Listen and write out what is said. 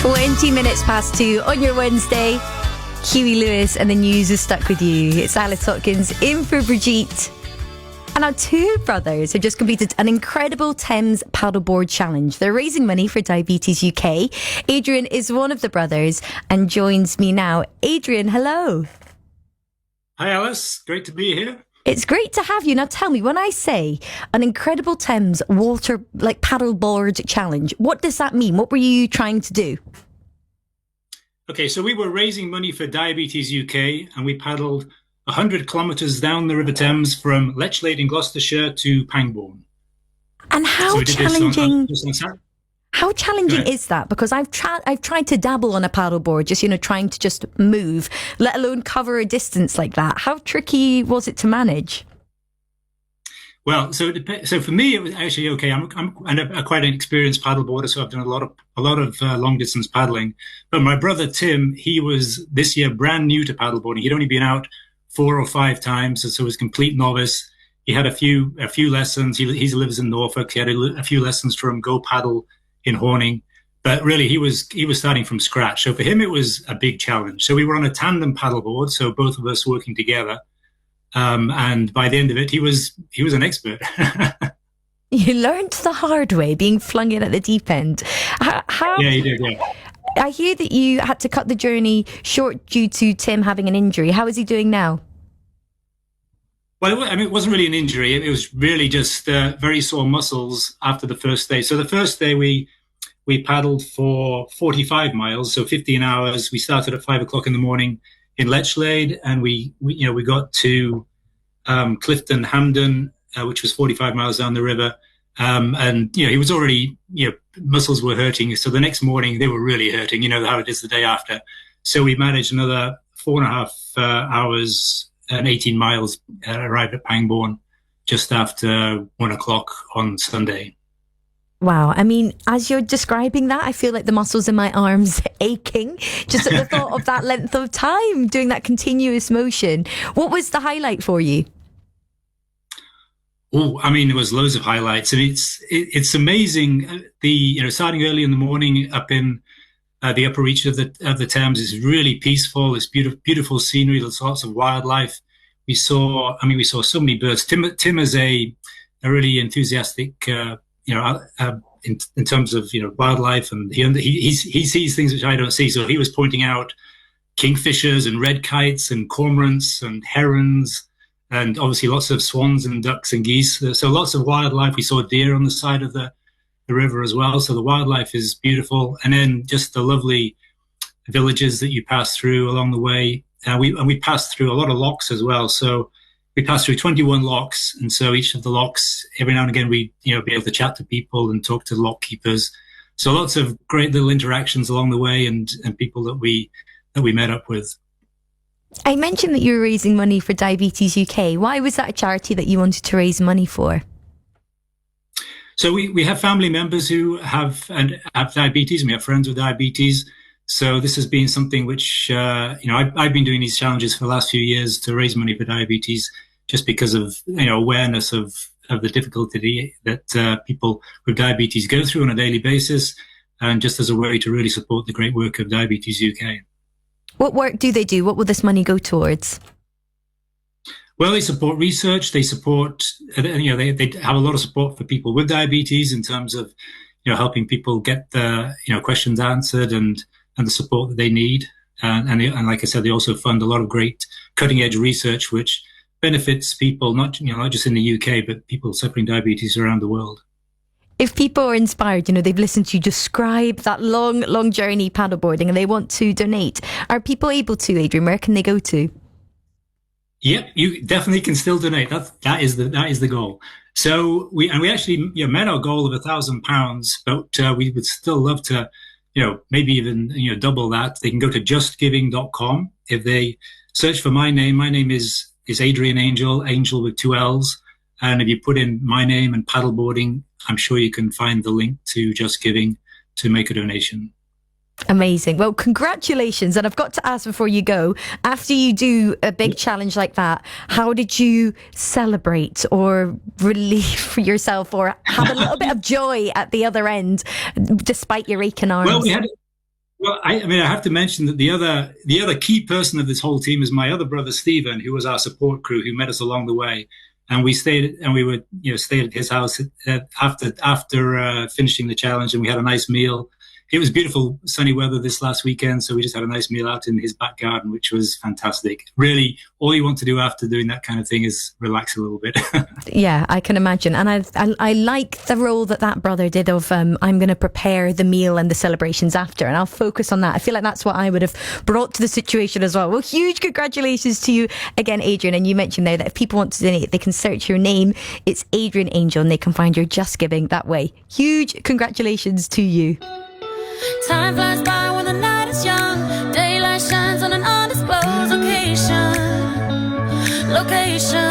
20 minutes past 2 on your Wednesday. Huey Lewis and the news is stuck with you. It's Alice Hopkins in for Brigitte. And our two brothers have just completed an incredible Thames paddleboard challenge. They're raising money for Diabetes UK. Adrian is one of the brothers and joins me now. Adrian, hello. Hi Alice, great to be here. It's great to have you. Now tell me, when I say an incredible Thames water paddleboard challenge, what does that mean? What were you trying to do? Okay, so we were raising money for Diabetes UK and we paddled 100 kilometres down the River Thames from Lechlade in Gloucestershire to Pangbourne. And how challenging? How challenging is that? Because I've tried to dabble on a paddleboard, trying to just move, let alone cover a distance like that. How tricky was it to manage? Well, so for me, it was actually okay. I'm quite an experienced paddleboarder, so I've done a lot of long distance paddling. But my brother Tim, he was this year brand new to paddleboarding. He'd only been out 4 or 5 times, so he was a complete novice. He had a few lessons. He lives in Norfolk. He had a few lessons from Go Paddle in Horning, but really he was starting from scratch. So for him, it was a big challenge. So we were on a tandem paddleboard, so both of us working together. And by the end of it, he was an expert. You learned the hard way, being flung in at the deep end. Yeah, you did. Yeah. I hear that you had to cut the journey short due to Tim having an injury. How is he doing now? Well, it wasn't really an injury. It was really just very sore muscles after the first day. So the first day we paddled for 45 miles, so 15 hours. We started at 5 o'clock in the morning in Lechlade, and we got to Clifton Hampden, which was 45 miles down the river. And he was already, muscles were hurting. So the next morning they were really hurting. You know how it is the day after. So we managed another 4.5 hours and 18 miles, arrived at Pangbourne just after 1 o'clock on Sunday. Wow. I mean, as you're describing that, I feel like the muscles in my arms aching just at the thought of that length of time doing that continuous motion. What was the highlight for you? Oh, I mean, there was loads of highlights, and it's amazing. Starting early in the morning up in the upper reach of the Thames is really peaceful. It's beautiful scenery. There's lots of wildlife. We saw so many birds. Tim is a really enthusiastic, in terms of wildlife, and he sees things which I don't see. So he was pointing out kingfishers and red kites and cormorants and herons, and obviously lots of swans and ducks and geese. So lots of wildlife. We saw deer on the side of the river as well. So the wildlife is beautiful. And then just the lovely villages that you pass through along the way. We passed through a lot of locks as well. So we passed through 21 locks. And so each of the locks, every now and again, we be able to chat to people and talk to the lock keepers. So lots of great little interactions along the way, and people that we met up with. I mentioned that you were raising money for Diabetes UK. Why was that a charity that you wanted to raise money for? So we have family members who have diabetes, and we have friends with diabetes. So this has been something which, I've been doing these challenges for the last few years to raise money for diabetes, just because of, awareness of the difficulty that people with diabetes go through on a daily basis, and just as a way to really support the great work of Diabetes UK. What work do they do? What will this money go towards? Well, they support research. They support, they have a lot of support for people with diabetes in terms of, helping people get the, questions answered and the support that they need. And like I said, they also fund a lot of great cutting edge research, which benefits people, not just in the UK, but people suffering diabetes around the world. If people are inspired, they've listened to you describe that long journey paddleboarding and they want to donate, are people able to, Adrian? Where can they go to? Yep, you definitely can still donate. That is the goal. So we actually met our goal of £1,000, but we would still love to, maybe even double that. They can go to justgiving.com. If they search for my name is Adrian Angel with 2 L's, and if you put in my name and paddleboarding, I'm sure you can find the link to Just Giving to make a donation. Amazing. Well, congratulations. And I've got to ask before you go, after you do a big challenge like that, how did you celebrate or relieve yourself or have a little bit of joy at the other end, despite your aching arms? Well, Well, I mean, I have to mention that the other key person of this whole team is my other brother Stephen, who was our support crew, who met us along the way, and we stayed at his house after finishing the challenge, and we had a nice meal. It was beautiful sunny weather this last weekend, so we just had a nice meal out in his back garden, which was fantastic. Really, all you want to do after doing that kind of thing is relax a little bit. Yeah, I can imagine. And I like the role that brother did of I'm going to prepare the meal and the celebrations after, and I'll focus on that. I feel like that's what I would have brought to the situation as well. Well, huge congratulations to you again, Adrian. And you mentioned there that if people want to donate, they can search your name. It's Adrian Angel, and they can find your Just Giving that way. Huge congratulations to you. Time flies by when the night